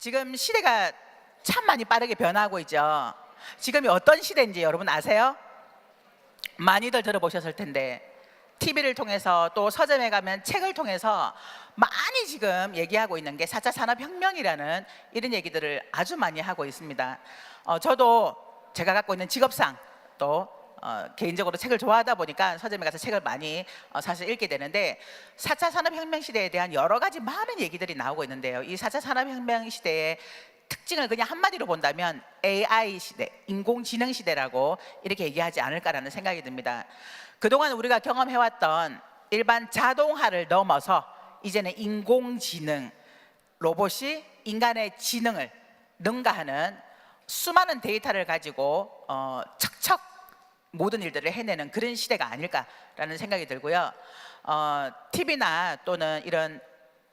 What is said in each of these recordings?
지금 시대가 참 많이 빠르게 변하고 있죠. 지금이 어떤 시대인지 여러분 아세요? 많이들 들어보셨을 텐데 TV를 통해서 또 서점에 가면 책을 통해서 많이 지금 얘기하고 있는 게 4차 산업혁명이라는 이런 얘기들을 아주 많이 하고 있습니다. 저도 제가 갖고 있는 직업상 또 개인적으로 책을 좋아하다 보니까 서점에 가서 책을 많이 사실 읽게 되는데 4차 산업혁명 시대에 대한 여러 가지 많은 얘기들이 나오고 있는데요. 이 4차 산업혁명 시대의 특징을 그냥 한마디로 본다면 AI 시대, 인공지능 시대라고 이렇게 얘기하지 않을까라는 생각이 듭니다. 그동안 우리가 경험해왔던 일반 자동화를 넘어서 이제는 인공지능, 로봇이 인간의 지능을 능가하는 수많은 데이터를 가지고 척척 모든 일들을 해내는 그런 시대가 아닐까라는 생각이 들고요. TV나 또는 이런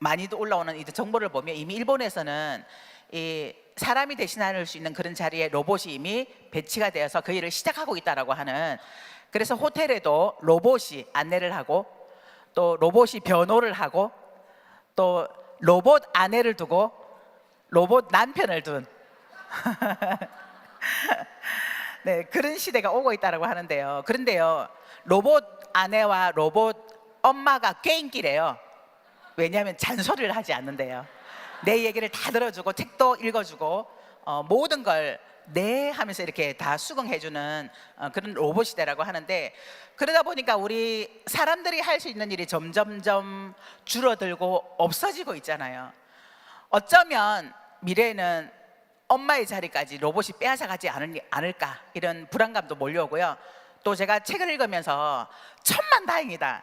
많이도 올라오는 이 정보를 보면 이미 일본에서는 이 사람이 대신할 수 있는 그런 자리에 로봇이 이미 배치가 되어서 그 일을 시작하고 있다라고 하는, 그래서 호텔에도 로봇이 안내를 하고 또 로봇이 변호를 하고 또 로봇 아내를 두고 로봇 남편을 둔 네, 그런 시대가 오고 있다고 하는데요. 그런데요, 로봇 아내와 로봇 엄마가 꾀인기래요. 왜냐하면 잔소리를 하지 않는데요. 내 얘기를 다 들어주고 책도 읽어주고 모든 걸 네 하면서 이렇게 다 수긍해주는 그런 로봇 시대라고 하는데, 그러다 보니까 우리 사람들이 할 수 있는 일이 점점점 줄어들고 없어지고 있잖아요. 어쩌면 미래에는 엄마의 자리까지 로봇이 빼앗아가지 않을까 이런 불안감도 몰려오고요. 또 제가 책을 읽으면서 천만다행이다,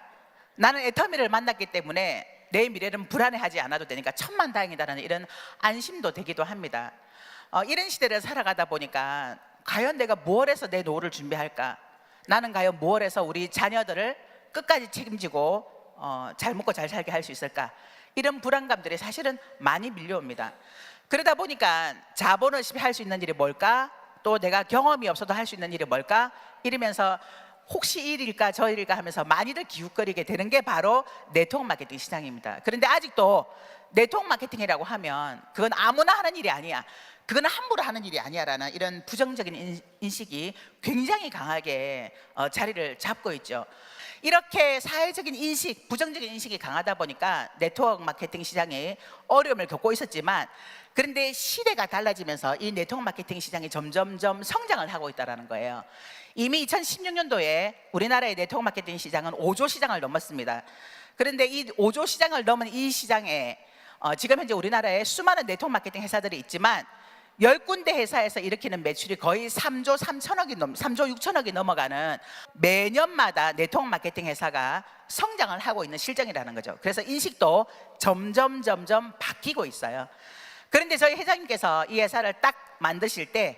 나는 애터미를 만났기 때문에 내 미래는 불안해하지 않아도 되니까 천만다행이다라는 이런 안심도 되기도 합니다. 이런 시대를 살아가다 보니까 과연 내가 무엇 해서 내 노후를 준비할까, 나는 과연 무엇 해서 우리 자녀들을 끝까지 책임지고 잘 먹고 잘 살게 할 수 있을까, 이런 불안감들이 사실은 많이 밀려옵니다. 그러다 보니까 자본 없이 할 수 있는 일이 뭘까, 또 내가 경험이 없어도 할 수 있는 일이 뭘까 이러면서 혹시 이 일일까 저 일일까 하면서 많이들 기웃거리게 되는 게 바로 네트워크 마케팅 시장입니다. 그런데 아직도 네트워크 마케팅이라고 하면 그건 아무나 하는 일이 아니야, 그건 함부로 하는 일이 아니야라는 이런 부정적인 인식이 굉장히 강하게 자리를 잡고 있죠. 이렇게 사회적인 인식, 부정적인 인식이 강하다 보니까 네트워크 마케팅 시장이 어려움을 겪고 있었지만, 그런데 시대가 달라지면서 이 네트워크 마케팅 시장이 점점점 성장을 하고 있다는 거예요. 이미 2016년도에 우리나라의 네트워크 마케팅 시장은 5조 시장을 넘었습니다. 그런데 이 5조 시장을 넘은 이 시장에 지금 현재 우리나라에 수많은 네트워크 마케팅 회사들이 있지만 10군데 회사에서 일으키는 매출이 거의 3조 6천억이 넘어가는, 매년마다 네트워크 마케팅 회사가 성장을 하고 있는 실정이라는 거죠. 그래서 인식도 점점 바뀌고 있어요. 그런데 저희 회장님께서 이 회사를 딱 만드실 때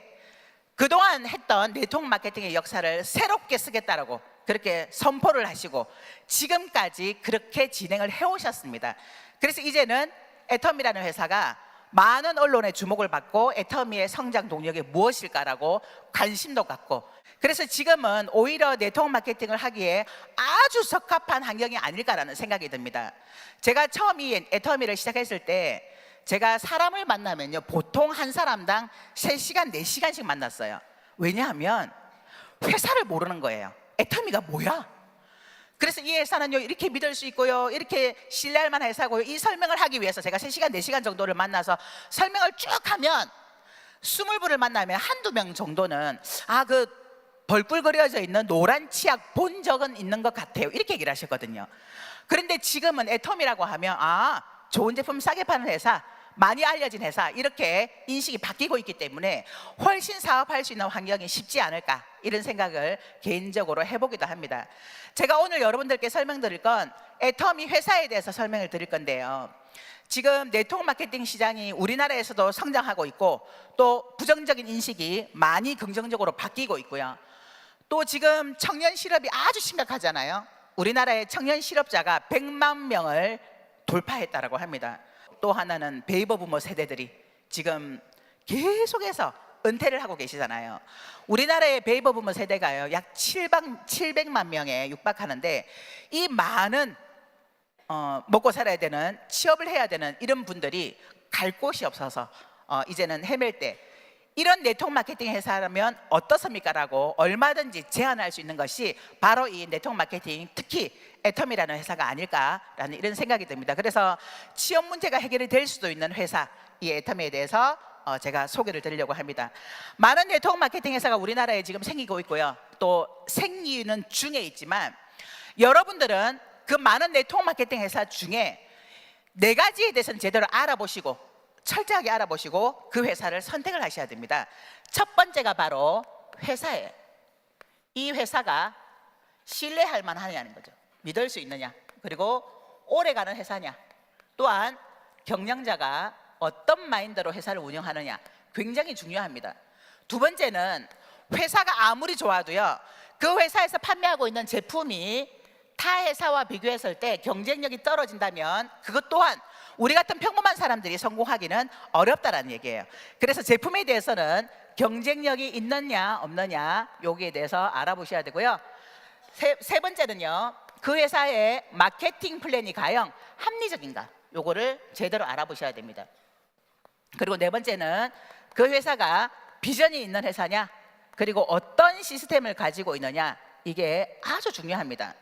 그동안 했던 네트워크 마케팅의 역사를 새롭게 쓰겠다라고 그렇게 선포를 하시고 지금까지 그렇게 진행을 해오셨습니다. 그래서 이제는 애터미라는 회사가 많은 언론의 주목을 받고 애터미의 성장 동력이 무엇일까라고 관심도 갖고, 그래서 지금은 오히려 네트워크 마케팅을 하기에 아주 적합한 환경이 아닐까라는 생각이 듭니다. 제가 처음 이 애터미를 시작했을 때 제가 사람을 만나면요, 보통 한 사람당 3시간, 4시간씩 만났어요. 왜냐하면 회사를 모르는 거예요. 애터미가 뭐야? 그래서 이 회사는요 이렇게 믿을 수 있고요, 이렇게 신뢰할 만한 회사고요, 이 설명을 하기 위해서 제가 3시간, 4시간 정도를 만나서 설명을 쭉 하면 20분을 만나면 한두 명 정도는 그 벌꿀 그려져 있는 노란 치약 본 적은 있는 것 같아요, 이렇게 얘기를 하셨거든요. 그런데 지금은 애터미라고 하면 좋은 제품 싸게 파는 회사, 많이 알려진 회사, 이렇게 인식이 바뀌고 있기 때문에 훨씬 사업할 수 있는 환경이 쉽지 않을까, 이런 생각을 개인적으로 해보기도 합니다. 제가 오늘 여러분들께 설명드릴 건 애터미 회사에 대해서 설명을 드릴 건데요, 지금 네트워크 마케팅 시장이 우리나라에서도 성장하고 있고 또 부정적인 인식이 많이 긍정적으로 바뀌고 있고요, 또 지금 청년 실업이 아주 심각하잖아요. 우리나라의 청년 실업자가 100만 명을 돌파했다라고 합니다. 또 하나는 베이버 부머 세대들이 지금 계속해서 은퇴를 하고 계시잖아요. 우리나라의 베이버 부머 세대가요 약 700만 명에 육박하는데, 이 많은 먹고 살아야 되는, 취업을 해야 되는 이런 분들이 갈 곳이 없어서 이제는 헤맬 때 이런 네트워크 마케팅 회사라면 어떻습니까라고 얼마든지 제안할 수 있는 것이 바로 이 네트워크 마케팅, 특히 애텀이라는 회사가 아닐까라는 이런 생각이 듭니다. 그래서 취업 문제가 해결이 될 수도 있는 회사, 이 애텀에 대해서 제가 소개를 드리려고 합니다. 많은 네트워크 마케팅 회사가 우리나라에 지금 생기고 있고요, 또 생기는 중에 있지만 여러분들은 그 많은 네트워크 마케팅 회사 중에 네 가지에 대해서는 제대로 알아보시고 철저하게 알아보시고 그 회사를 선택을 하셔야 됩니다. 첫 번째가 바로 회사예요. 이 회사가 신뢰할 만하냐는 거죠. 믿을 수 있느냐, 그리고 오래가는 회사냐, 또한 경영자가 어떤 마인드로 회사를 운영하느냐, 굉장히 중요합니다. 두 번째는 회사가 아무리 좋아도요, 그 회사에서 판매하고 있는 제품이 타 회사와 비교했을 때 경쟁력이 떨어진다면 그것 또한 우리 같은 평범한 사람들이 성공하기는 어렵다라는 얘기예요. 그래서 제품에 대해서는 경쟁력이 있느냐 없느냐, 여기에 대해서 알아보셔야 되고요. 세 번째는요, 그 회사의 마케팅 플랜이 과연 합리적인가, 요거를 제대로 알아보셔야 됩니다. 그리고 네 번째는 그 회사가 비전이 있는 회사냐, 그리고 어떤 시스템을 가지고 있느냐, 이게 아주 중요합니다.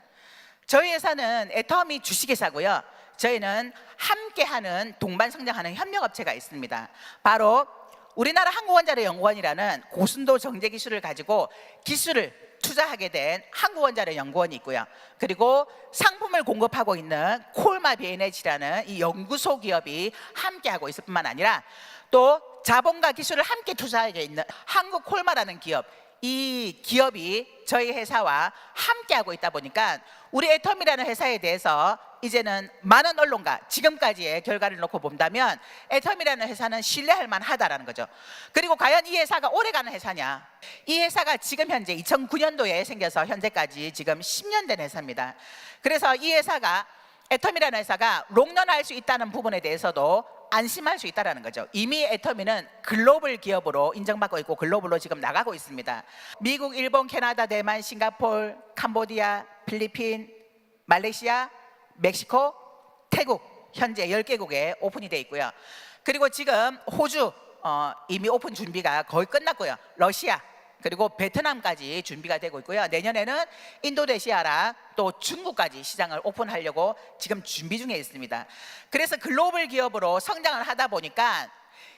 저희 회사는 애텀이 주식회사고요, 저희는 함께하는 동반 성장하는 협력업체가 있습니다. 바로 우리나라 한국원자력연구원이라는 고순도 정제 기술을 가지고 기술을 투자하게 된 한국원자력연구원이 있고요, 그리고 상품을 공급하고 있는 콜마 BNH라는 이 연구소 기업이 함께하고 있을 뿐만 아니라 또 자본과 기술을 함께 투자하게 있는 한국콜마라는 기업, 이 기업이 저희 회사와 함께하고 있다 보니까 우리 애텀이라는 회사에 대해서 이제는 많은 언론과 지금까지의 결과를 놓고 본다면 애텀이라는 회사는 신뢰할 만하다라는 거죠. 그리고 과연 이 회사가 오래가는 회사냐, 이 회사가 지금 현재 2009년도에 생겨서 현재까지 지금 10년 된 회사입니다. 그래서 이 회사가, 애텀이라는 회사가 롱런할 수 있다는 부분에 대해서도 안심할 수 있다는 거죠. 이미 애터미는 글로벌 기업으로 인정받고 있고 글로벌로 지금 나가고 있습니다. 미국, 일본, 캐나다, 대만, 싱가포르, 캄보디아, 필리핀, 말레이시아, 멕시코, 태국, 현재 10개국에 오픈이 돼 있고요. 그리고 지금 호주 이미 오픈 준비가 거의 끝났고요. 러시아, 그리고 베트남까지 준비가 되고 있고요. 내년에는 인도네시아랑 또 중국까지 시장을 오픈하려고 지금 준비 중에 있습니다. 그래서 글로벌 기업으로 성장을 하다 보니까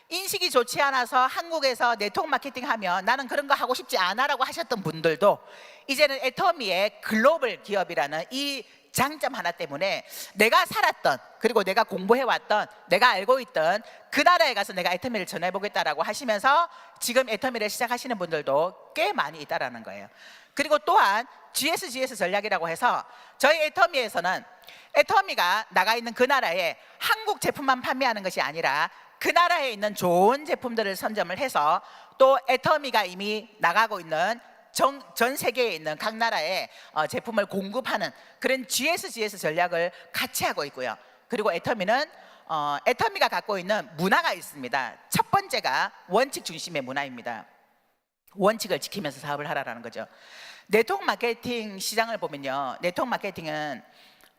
인식이 좋지 않아서 한국에서 네트워크 마케팅 하면 나는 그런 거 하고 싶지 않아 라고 하셨던 분들도 이제는 애터미의 글로벌 기업이라는 이 장점 하나 때문에 내가 살았던, 그리고 내가 공부해왔던, 내가 알고 있던 그 나라에 가서 내가 애터미를 전해보겠다라고 하시면서 지금 애터미를 시작하시는 분들도 꽤 많이 있다라는 거예요. 그리고 또한 GSGS 전략이라고 해서 저희 애터미에서는 애터미가 나가 있는 그 나라에 한국 제품만 판매하는 것이 아니라 그 나라에 있는 좋은 제품들을 선점을 해서 또 애터미가 이미 나가고 있는 전 세계에 있는 각 나라의 제품을 공급하는 그런 GSGS 전략을 같이 하고 있고요. 그리고 애터미는 애터미가 갖고 있는 문화가 있습니다. 첫 번째가 원칙 중심의 문화입니다. 원칙을 지키면서 사업을 하라는 거죠. 네트워크 마케팅 시장을 보면요, 네트워크 마케팅은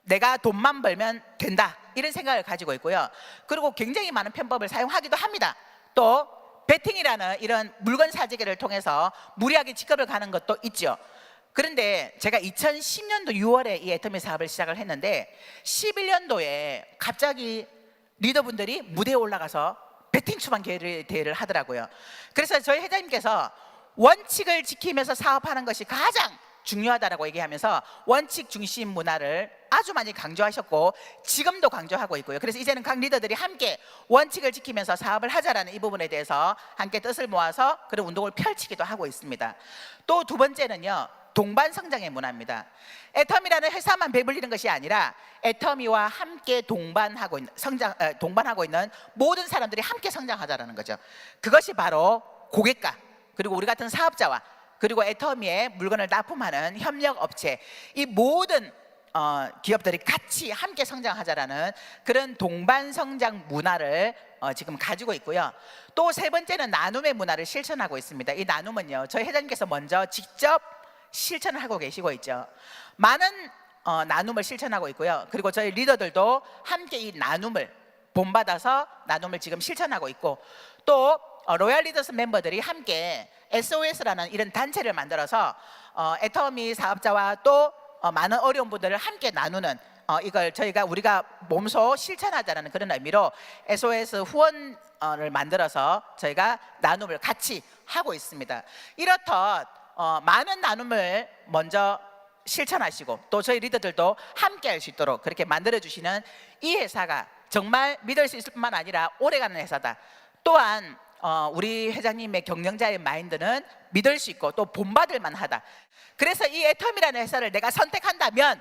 내가 돈만 벌면 된다, 이런 생각을 가지고 있고요. 그리고 굉장히 많은 편법을 사용하기도 합니다. 또 베팅이라는 이런 물건 사재기를 통해서 무리하게 직급을 가는 것도 있죠. 그런데 제가 2010년도 6월에 이 애터미 사업을 시작을 했는데 11년도에 갑자기 리더분들이 무대에 올라가서 베팅 추방 대회를 하더라고요. 그래서 저희 회장님께서 원칙을 지키면서 사업하는 것이 가장 중요하다라고 얘기하면서 원칙 중심 문화를 아주 많이 강조하셨고 지금도 강조하고 있고요. 그래서 이제는 각 리더들이 함께 원칙을 지키면서 사업을 하자라는 이 부분에 대해서 함께 뜻을 모아서 그런 운동을 펼치기도 하고 있습니다. 또 두 번째는요, 동반 성장의 문화입니다. 애터미라는 회사만 배불리는 것이 아니라 애터미와 함께 동반하고 있는 모든 사람들이 함께 성장하자라는 거죠. 그것이 바로 고객과 그리고 우리 같은 사업자와 그리고 애터미의 물건을 납품하는 협력업체, 이 모든 기업들이 같이 함께 성장하자라는 그런 동반 성장 문화를 지금 가지고 있고요. 또 세 번째는 나눔의 문화를 실천하고 있습니다. 이 나눔은요, 저희 회장님께서 먼저 직접 실천을 하고 계시고 있죠. 많은 나눔을 실천하고 있고요. 그리고 저희 리더들도 함께 이 나눔을 본받아서 나눔을 지금 실천하고 있고, 또 로얄 리더스 멤버들이 함께 SOS라는 이런 단체를 만들어서 애터미 사업자와 또 많은 어려운 분들을 함께 나누는 이걸 우리가 몸소 실천하자는 그런 의미로 SOS 후원을 만들어서 저희가 나눔을 같이 하고 있습니다. 이렇듯 많은 나눔을 먼저 실천하시고 또 저희 리더들도 함께 할 수 있도록 그렇게 만들어주시는 이 회사가 정말 믿을 수 있을 뿐만 아니라 오래가는 회사다. 또한 우리 회장님의 경영자의 마인드는 믿을 수 있고 또 본받을 만하다. 그래서 이 애텀이라는 회사를 내가 선택한다면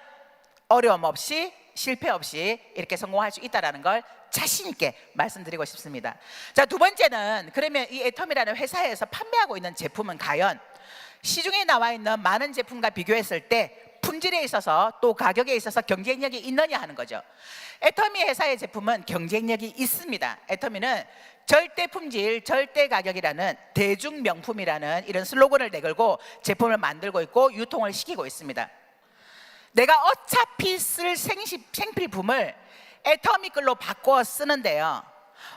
어려움 없이 실패 없이 이렇게 성공할 수 있다는 걸 자신 있게 말씀드리고 싶습니다. 자, 두 번째는 그러면 이 애텀이라는 회사에서 판매하고 있는 제품은 과연 시중에 나와 있는 많은 제품과 비교했을 때 품질에 있어서 또 가격에 있어서 경쟁력이 있느냐 하는 거죠. 애터미 회사의 제품은 경쟁력이 있습니다. 애터미는 절대 품질, 절대 가격이라는 대중 명품이라는 이런 슬로건을 내걸고 제품을 만들고 있고 유통을 시키고 있습니다. 내가 어차피 쓸 생필품을 애터미 걸로 바꿔 쓰는데요,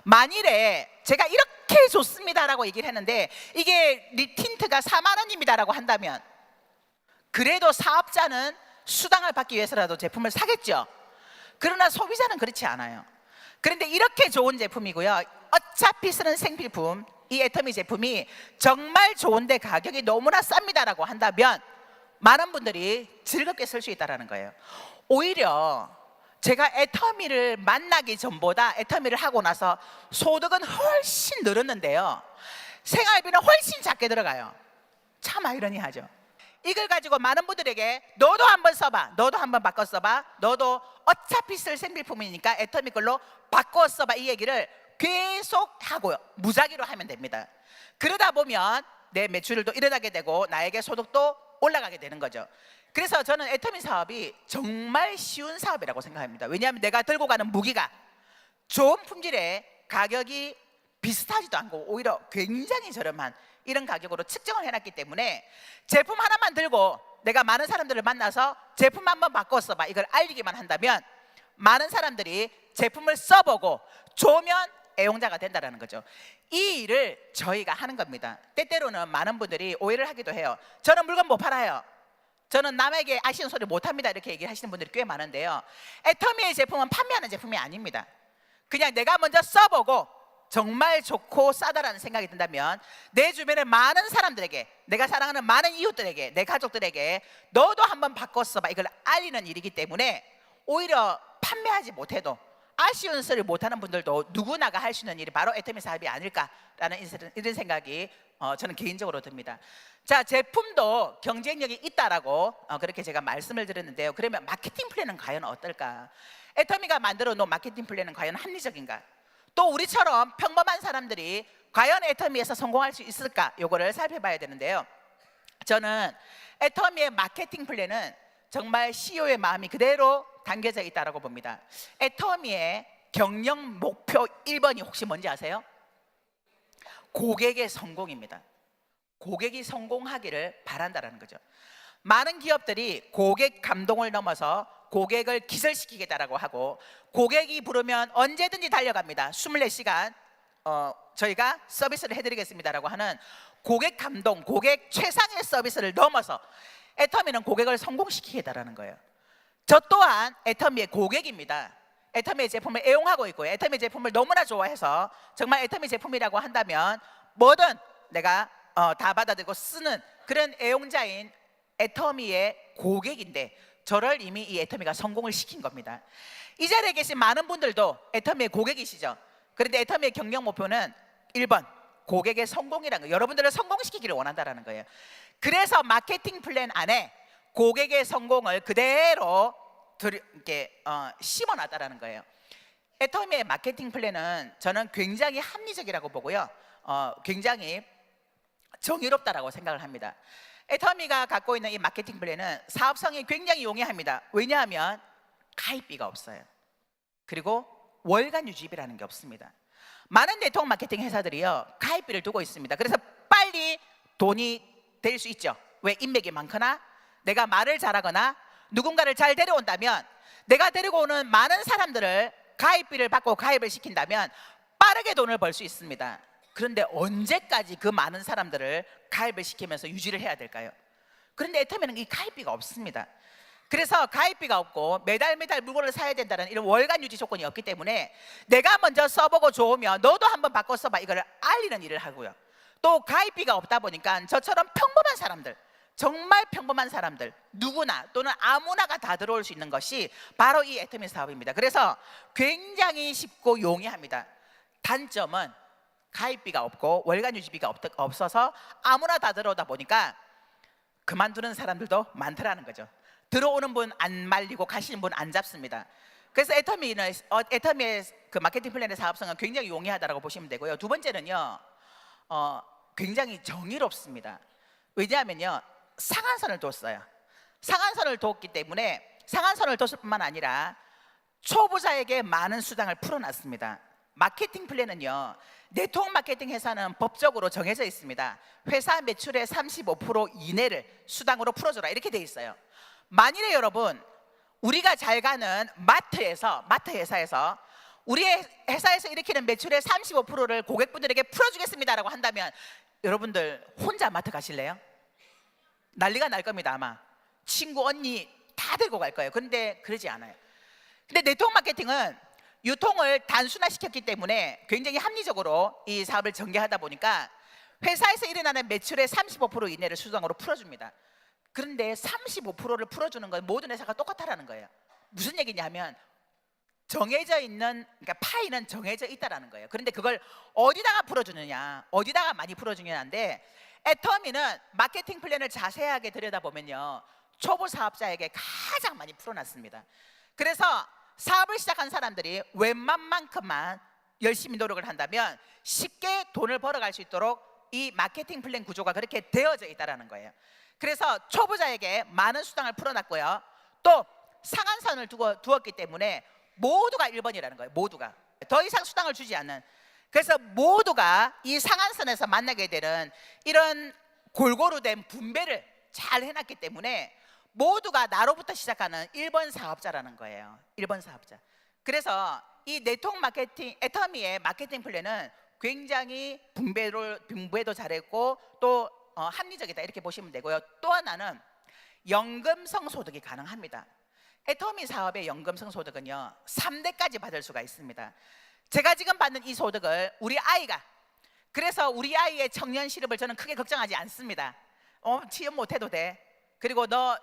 만일에 제가 이렇게 좋습니다라고 얘기를 했는데 이게 틴트가 4만 원입니다라고 한다면 그래도 사업자는 수당을 받기 위해서라도 제품을 사겠죠. 그러나 소비자는 그렇지 않아요. 그런데 이렇게 좋은 제품이고요, 어차피 쓰는 생필품, 이 애터미 제품이 정말 좋은데 가격이 너무나 쌉니다라고 한다면 많은 분들이 즐겁게 쓸 수 있다는 거예요. 오히려 제가 애터미를 만나기 전보다 애터미를 하고 나서 소득은 훨씬 늘었는데요, 생활비는 훨씬 작게 들어가요. 참 아이러니하죠. 이걸 가지고 많은 분들에게 너도 한번 써봐, 너도 한번 바꿔 써봐, 너도 어차피 쓸 생필품이니까 애터미 걸로 바꿔 써봐, 이 얘기를 계속 하고요, 무작위로 하면 됩니다. 그러다 보면 내 매출도 일어나게 되고 나에게 소득도 올라가게 되는 거죠. 그래서 저는 애터미 사업이 정말 쉬운 사업이라고 생각합니다. 왜냐하면 내가 들고 가는 무기가 좋은 품질의 가격이 비슷하지도 않고 오히려 굉장히 저렴한 이런 가격으로 측정을 해놨기 때문에 제품 하나만 들고 내가 많은 사람들을 만나서 제품 한번 바꿔 써봐, 이걸 알리기만 한다면 많은 사람들이 제품을 써보고 좋으면 애용자가 된다는 거죠. 이 일을 저희가 하는 겁니다. 때때로는 많은 분들이 오해를 하기도 해요. 저는 물건 못 팔아요, 저는 남에게 아쉬운 소리 못합니다, 이렇게 얘기하시는 분들이 꽤 많은데요, 애터미의 제품은 판매하는 제품이 아닙니다. 그냥 내가 먼저 써보고 정말 좋고 싸다라는 생각이 든다면 내 주변의 많은 사람들에게, 내가 사랑하는 많은 이웃들에게, 내 가족들에게 너도 한번 바꿔 써봐, 이걸 알리는 일이기 때문에 오히려 판매하지 못해도 아쉬운 소리 못하는 분들도 누구나가 할 수 있는 일이 바로 애터미 사업이 아닐까라는 이런 생각이 저는 개인적으로 듭니다. 자, 제품도 경쟁력이 있다라고 그렇게 제가 말씀을 드렸는데요, 그러면 마케팅 플랜은 과연 어떨까? 애터미가 만들어 놓은 마케팅 플랜은 과연 합리적인가? 또 우리처럼 평범한 사람들이 과연 애터미에서 성공할 수 있을까? 요거를 살펴봐야 되는데요, 저는 애터미의 마케팅 플랜은 정말 CEO의 마음이 그대로 담겨져 있다고 봅니다. 애터미의 경영 목표 1번이 혹시 뭔지 아세요? 고객의 성공입니다. 고객이 성공하기를 바란다는 거죠. 많은 기업들이 고객 감동을 넘어서 고객을 기절시키겠다라고 하고 고객이 부르면 언제든지 달려갑니다. 24시간 저희가 서비스를 해드리겠습니다라고 하는 고객 감동, 고객 최상의 서비스를 넘어서 애터미는 고객을 성공시키겠다라는 거예요. 저 또한 애터미의 고객입니다. 애터미의 제품을 애용하고 있고요, 애터미 제품을 너무나 좋아해서 정말 애터미 제품이라고 한다면 뭐든 내가 다 받아들이고 쓰는 그런 애용자인 애터미의 고객인데 저를 이미 이 애터미가 성공을 시킨 겁니다. 이 자리에 계신 많은 분들도 애터미의 고객이시죠. 그런데 애터미의 경영 목표는 1번 고객의 성공이라는 거예요. 여러분들을 성공시키기를 원한다는 거예요. 그래서 마케팅 플랜 안에 고객의 성공을 그대로 이렇게 심어놨다는 거예요. 애터미의 마케팅 플랜은 저는 굉장히 합리적이라고 보고요, 굉장히 정의롭다라고 생각을 합니다. 애터미가 갖고 있는 이 마케팅 플랜은 사업성이 굉장히 용이합니다. 왜냐하면 가입비가 없어요. 그리고 월간 유지비라는 게 없습니다. 많은 네트워크 마케팅 회사들이요 가입비를 두고 있습니다. 그래서 빨리 돈이 될 수 있죠. 왜? 인맥이 많거나 내가 말을 잘하거나 누군가를 잘 데려온다면, 내가 데리고 오는 많은 사람들을 가입비를 받고 가입을 시킨다면 빠르게 돈을 벌 수 있습니다. 그런데 언제까지 그 많은 사람들을 가입을 시키면서 유지를 해야 될까요? 그런데 애터미는 이 가입비가 없습니다. 그래서 가입비가 없고 매달 물건을 사야 된다는 이런 월간 유지 조건이 없기 때문에 내가 먼저 써보고 좋으면 너도 한번 바꿔 써봐, 이걸 알리는 일을 하고요. 또 가입비가 없다 보니까 저처럼 평범한 사람들, 정말 평범한 사람들, 누구나 또는 아무나가 다 들어올 수 있는 것이 바로 이 애터미 사업입니다. 그래서 굉장히 쉽고 용이합니다. 단점은 가입비가 없고 월간 유지비가 없어서 아무나 다 들어오다 보니까 그만두는 사람들도 많더라는 거죠. 들어오는 분 안 말리고 가시는 분 안 잡습니다. 그래서 애터미의 그 마케팅 플랜의 사업성은 굉장히 용이하다고 보시면 되고요. 두 번째는요, 굉장히 정의롭습니다. 왜냐하면요, 상한선을 뒀어요. 상한선을 뒀기 때문에 상한선을 뒀을 뿐만 아니라 초보자에게 많은 수당을 풀어놨습니다. 마케팅 플랜은요, 네트워크 마케팅 회사는 법적으로 정해져 있습니다. 회사 매출의 35% 이내를 수당으로 풀어줘라, 이렇게 돼 있어요. 만일에 여러분, 우리가 잘 가는 마트 회사에서 우리 회사에서 일으키는 매출의 35%를 고객분들에게 풀어주겠습니다라고 한다면 여러분들 혼자 마트 가실래요? 난리가 날 겁니다. 아마 친구, 언니 다 데리고 갈 거예요. 그런데 그러지 않아요. 근데 네트워크 마케팅은 유통을 단순화시켰기 때문에 굉장히 합리적으로 이 사업을 전개하다 보니까 회사에서 일어나는 매출의 35% 이내를 수당으로 풀어줍니다. 그런데 35%를 풀어주는 건 모든 회사가 똑같다라는 거예요. 무슨 얘기냐면 정해져 있는, 그러니까 파이는 정해져 있다라는 거예요. 그런데 그걸 어디다가 풀어주느냐, 어디다가 많이 풀어주느냐인데, 애터미는 마케팅 플랜을 자세하게 들여다보면요, 초보 사업자에게 가장 많이 풀어놨습니다. 그래서 사업을 시작한 사람들이 웬만큼만 열심히 노력을 한다면 쉽게 돈을 벌어갈 수 있도록 이 마케팅 플랜 구조가 그렇게 되어져 있다는 거예요. 그래서 초보자에게 많은 수당을 풀어놨고요, 또 상한선을 두었기 때문에 모두가 1번이라는 거예요. 모두가 더 이상 수당을 주지 않는, 그래서 모두가 이 상한선에서 만나게 되는 이런 골고루 된 분배를 잘 해놨기 때문에 모두가 나로부터 시작하는 1번 사업자라는 거예요. 1번 사업자. 그래서 이 네트워크 마케팅, 애터미의 마케팅 플랜은 굉장히 분배도 잘했고 또 합리적이다, 이렇게 보시면 되고요. 또 하나는 연금성 소득이 가능합니다. 애터미 사업의 연금성 소득은요, 3대까지 받을 수가 있습니다. 제가 지금 받는 이 소득을 우리 아이가, 그래서 우리 아이의 청년 실업을 저는 크게 걱정하지 않습니다. 취업 못해도 돼. 그리고 너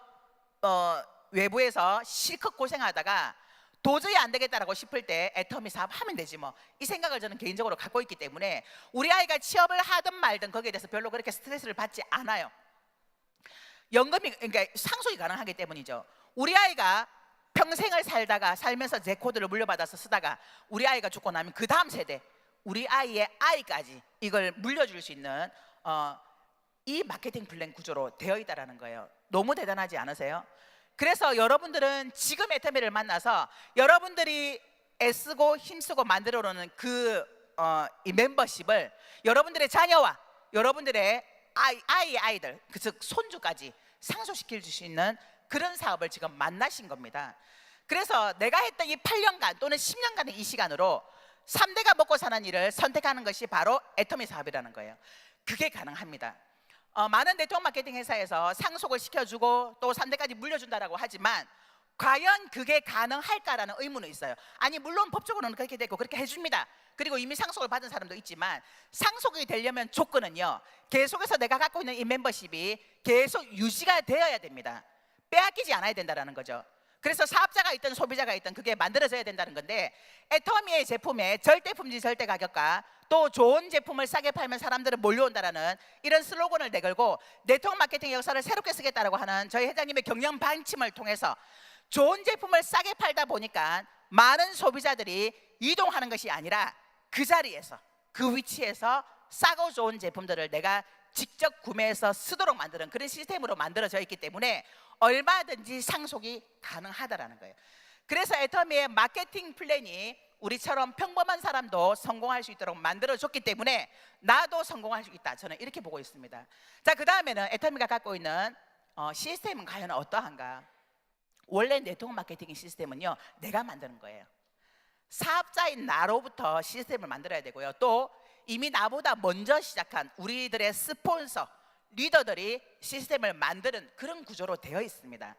외부에서 실컷 고생하다가 도저히 안 되겠다라고 싶을 때 애터미 사업 하면 되지 뭐, 이 생각을 저는 개인적으로 갖고 있기 때문에 우리 아이가 취업을 하든 말든 거기에 대해서 별로 그렇게 스트레스를 받지 않아요. 연금이, 그러니까 상속이 가능하기 때문이죠. 우리 아이가 평생을 살면서 제 코드를 물려받아서 쓰다가 우리 아이가 죽고 나면 그 다음 세대, 우리 아이의 아이까지 이걸 물려줄 수 있는 이 마케팅 플랜 구조로 되어 있다는 거예요. 너무 대단하지 않으세요? 그래서 여러분들은 지금 애터미를 만나서 여러분들이 애쓰고 힘쓰고 만들어 놓는 이 멤버십을 여러분들의 자녀와 여러분들의 아이들, 즉 손주까지 상속시킬 수 있는 그런 사업을 지금 만나신 겁니다. 그래서 내가 했던 이 8년간 또는 10년간의 이 시간으로 3대가 먹고 사는 일을 선택하는 것이 바로 애터미 사업이라는 거예요. 그게 가능합니다. 많은 네트워크 마케팅 회사에서 상속을 시켜주고 또 3대까지 물려준다라고 하지만 과연 그게 가능할까라는 의문은 있어요. 아니, 물론 법적으로는 그렇게 되고 그렇게 해줍니다. 그리고 이미 상속을 받은 사람도 있지만 상속이 되려면 조건은요, 계속해서 내가 갖고 있는 이 멤버십이 계속 유지가 되어야 됩니다. 빼앗기지 않아야 된다는 거죠. 그래서 사업자가 있든 소비자가 있든 그게 만들어져야 된다는 건데, 애터미의 제품의 절대 품질 절대 가격과 또 좋은 제품을 싸게 팔면 사람들은 몰려온다라는 이런 슬로건을 내걸고 네트워크 마케팅 역사를 새롭게 쓰겠다라고 하는 저희 회장님의 경영 방침을 통해서 좋은 제품을 싸게 팔다 보니까 많은 소비자들이 이동하는 것이 아니라 그 자리에서, 그 위치에서 싸고 좋은 제품들을 내가 직접 구매해서 쓰도록 만드는 그런 시스템으로 만들어져 있기 때문에 얼마든지 상속이 가능하다라는 거예요. 그래서 애터미의 마케팅 플랜이 우리처럼 평범한 사람도 성공할 수 있도록 만들어줬기 때문에 나도 성공할 수 있다, 저는 이렇게 보고 있습니다. 자, 그 다음에는 애터미가 갖고 있는 시스템은 과연 어떠한가? 원래 네트워크 마케팅 시스템은요, 내가 만드는 거예요. 사업자인 나로부터 시스템을 만들어야 되고요, 또 이미 나보다 먼저 시작한 우리들의 스폰서, 리더들이 시스템을 만드는 그런 구조로 되어 있습니다.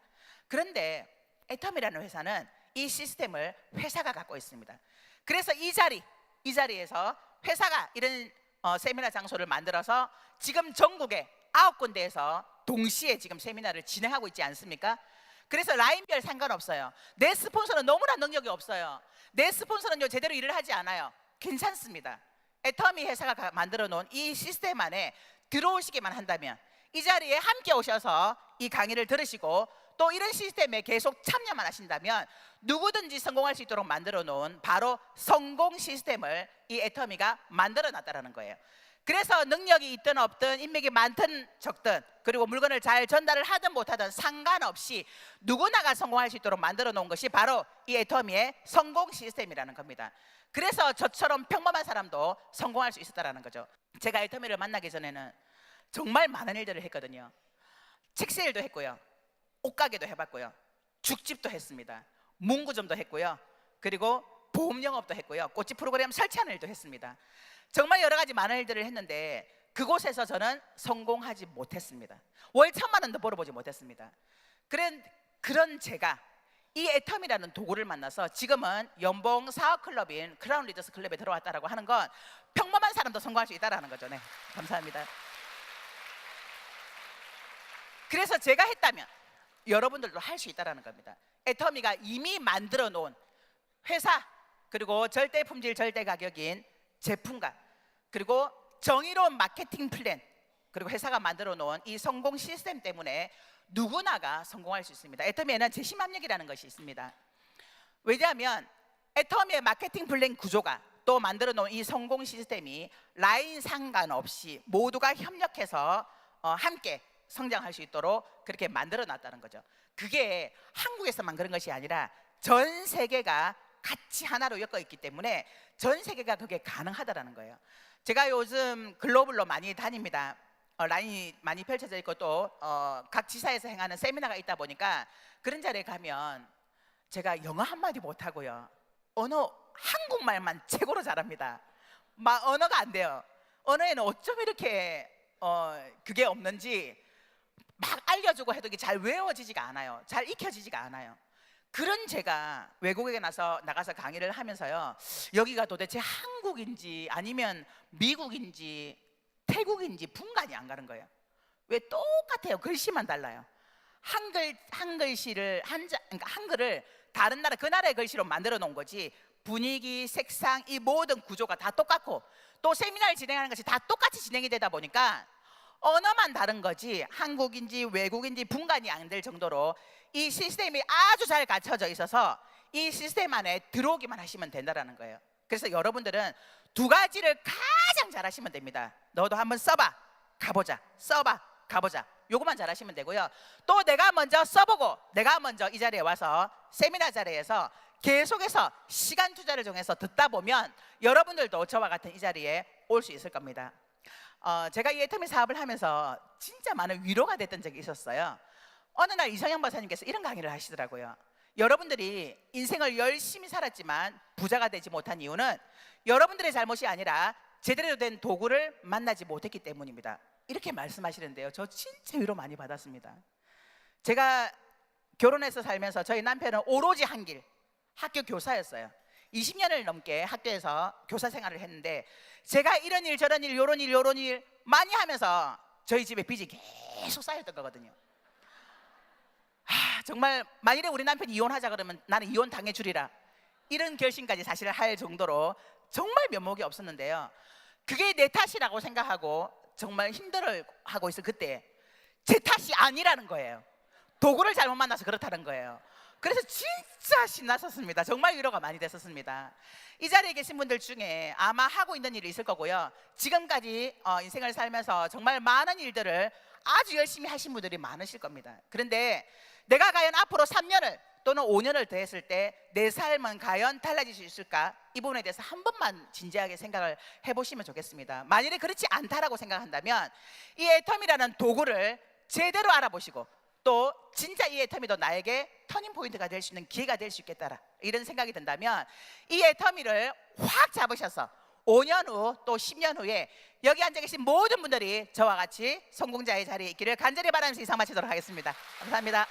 그런데 애텀이라는 회사는 이 시스템을 회사가 갖고 있습니다. 그래서 이 자리에서 회사가 이런 세미나 장소를 만들어서 지금 전국에 9군데에서 동시에 지금 세미나를 진행하고 있지 않습니까? 그래서 라인별 상관없어요. 내 스폰서는 너무나 능력이 없어요. 내 스폰서는 제대로 일을 하지 않아요. 괜찮습니다. 애터미 회사가 만들어 놓은 이 시스템 안에 들어오시기만 한다면 이 자리에 함께 오셔서 이 강의를 들으시고 또 이런 시스템에 계속 참여만 하신다면 누구든지 성공할 수 있도록 만들어 놓은 바로 성공 시스템을 이 애터미가 만들어 놨다는 거예요. 그래서 능력이 있든 없든 인맥이 많든 적든 그리고 물건을 잘 전달을 하든 못하든 상관없이 누구나가 성공할 수 있도록 만들어 놓은 것이 바로 이 애터미의 성공 시스템이라는 겁니다. 그래서 저처럼 평범한 사람도 성공할 수 있었다는 거죠. 제가 애터미를 만나기 전에는 정말 많은 일들을 했거든요. 책 세일도 했고요, 옷가게도 해봤고요, 죽집도 했습니다, 문구점도 했고요, 그리고 보험 영업도 했고요, 꽃집 프로그램 설치하는 일도 했습니다. 정말 여러 가지 많은 일들을 했는데 그곳에서 저는 성공하지 못했습니다. 월 1,000만 원도 벌어보지 못했습니다. 그런 제가 이 애텀이라는 도구를 만나서 지금은 연봉 4억 클럽인 크라운 리더스 클럽에 들어왔다라고 하는 건 평범한 사람도 성공할 수 있다라는 거죠. 네, 감사합니다. 그래서 제가 했다면 여러분들도 할 수 있다라는 겁니다. 애터미가 이미 만들어 놓은 회사, 그리고 절대 품질 절대 가격인 제품과 그리고 정의로운 마케팅 플랜, 그리고 회사가 만들어 놓은 이 성공 시스템 때문에 누구나가 성공할 수 있습니다. 애터미에는 재심합력이라는 것이 있습니다. 왜냐하면 애터미의 마케팅 플랜 구조가 또 만들어 놓은 이 성공 시스템이 라인 상관없이 모두가 협력해서 함께 성장할 수 있도록 그렇게 만들어 놨다는 거죠. 그게 한국에서만 그런 것이 아니라 전 세계가 같이 하나로 엮어 있기 때문에 전 세계가 그게 가능하다라는 거예요. 제가 요즘 글로벌로 많이 다닙니다. 라인이 많이 펼쳐져 있고 또 각 지사에서 행하는 세미나가 있다 보니까 그런 자리에 가면 제가 영어 한마디 못하고요, 언어 한국말만 최고로 잘합니다. 막 언어가 안 돼요. 언어에는 어쩜 이렇게 그게 없는지 막 알려주고 해도 이게 잘 외워지지가 않아요. 잘 익혀지지가 않아요. 그런 제가 외국에 나가서 강의를 하면서요, 여기가 도대체 한국인지 아니면 미국인지 태국인지 분간이 안 가는 거예요. 왜 똑같아요. 글씨만 달라요. 한글씨를 그러니까 한글을 다른 나라 그 나라의 글씨로 만들어 놓은 거지 분위기, 색상, 이 모든 구조가 다 똑같고 또 세미나를 진행하는 것이 다 똑같이 진행이 되다 보니까 언어만 다른 거지 한국인지 외국인지 분간이 안 될 정도로 이 시스템이 아주 잘 갖춰져 있어서 이 시스템 안에 들어오기만 하시면 된다는 거예요. 그래서 여러분들은 두 가지를 가장 잘하시면 됩니다. 너도 한번 써봐, 가보자, 써봐, 가보자, 요거만 잘하시면 되고요. 또 내가 먼저 써보고 내가 먼저 이 자리에 와서 세미나 자리에서 계속해서 시간 투자를 정해서 듣다 보면 여러분들도 저와 같은 이 자리에 올 수 있을 겁니다. 제가 이 애터미 사업을 하면서 진짜 많은 위로가 됐던 적이 있었어요. 어느 날 이성영 박사님께서 이런 강의를 하시더라고요. 여러분들이 인생을 열심히 살았지만 부자가 되지 못한 이유는 여러분들의 잘못이 아니라 제대로 된 도구를 만나지 못했기 때문입니다. 이렇게 말씀하시는데요, 저 진짜 위로 많이 받았습니다. 제가 결혼해서 살면서 저희 남편은 오로지 한 길, 학교 교사였어요. 20년을 넘게 학교에서 교사 생활을 했는데 제가 이런 일 저런 일 요런 일 많이 하면서 저희 집에 빚이 계속 쌓였던 거거든요. 정말 만일에 우리 남편이 이혼하자 그러면 나는 이혼 당해주리라, 이런 결심까지 사실 할 정도로 정말 면목이 없었는데요, 그게 내 탓이라고 생각하고 정말 힘들어하고 있을 그때 제 탓이 아니라는 거예요. 도구를 잘못 만나서 그렇다는 거예요. 그래서 진짜 신났었습니다. 정말 위로가 많이 됐었습니다. 이 자리에 계신 분들 중에 아마 하고 있는 일이 있을 거고요, 지금까지 인생을 살면서 정말 많은 일들을 아주 열심히 하신 분들이 많으실 겁니다. 그런데 내가 과연 앞으로 3년을 또는 5년을 더 했을 때 내 삶은 과연 달라질 수 있을까? 이 부분에 대해서 한 번만 진지하게 생각을 해보시면 좋겠습니다. 만일에 그렇지 않다라고 생각한다면 이 애텀이라는 도구를 제대로 알아보시고 또 진짜 이 애터미도 나에게 터닝 포인트가 될 수 있는 기회가 될 수 있겠다, 이런 생각이 든다면 이 애터미를 확 잡으셔서 5년 후 또 10년 후에 여기 앉아 계신 모든 분들이 저와 같이 성공자의 자리에 있기를 간절히 바라면서 이상 마치도록 하겠습니다. 감사합니다.